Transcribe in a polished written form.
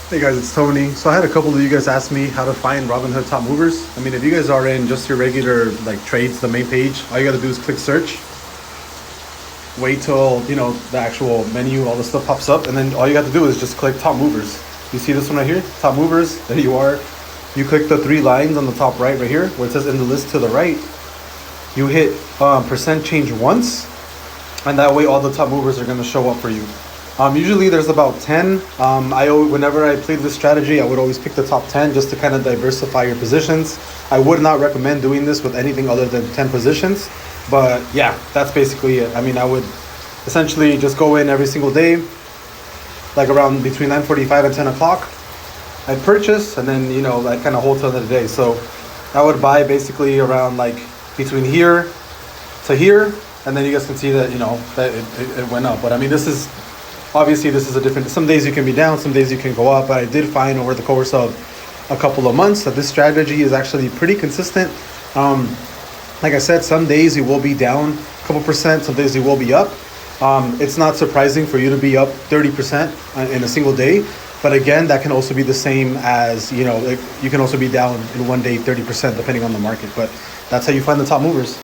Hey guys, it's Tony. So I had a couple of you guys ask me how to find Robinhood top movers. I mean, if you guys are in just your regular like trades, the main page, all you gotta do is click search. Wait till, the actual menu, all the stuff pops up, and then all you got to do is just click top movers. You see this one right here? Top movers, there you are. You click the three lines on the top right here, where it says in the list to the right. You hit percent change once, and that way all the top movers are gonna show up for you. Usually there's about 10. Whenever I played this strategy, I would always pick the top 10 just to kind of diversify your positions. I would not recommend doing this with anything other than 10 positions. But yeah, that's basically it. I mean, I would essentially just go in every single day, like around between 9:45 and 10 o'clock. I'd purchase, and then, I kind of hold till the end of the day. So I would buy basically around like between here to here. And then you guys can see that, that it went up. But I mean, this is a different, some days you can be down, some days you can go up, but I did find over the course of a couple of months that this strategy is actually pretty consistent. Like I said, some days you will be down a couple percent, some days you will be up. It's not surprising for you to be up 30% in a single day, but again, that can also be the same as, you can also be down in one day 30% depending on the market, but that's how you find the top movers.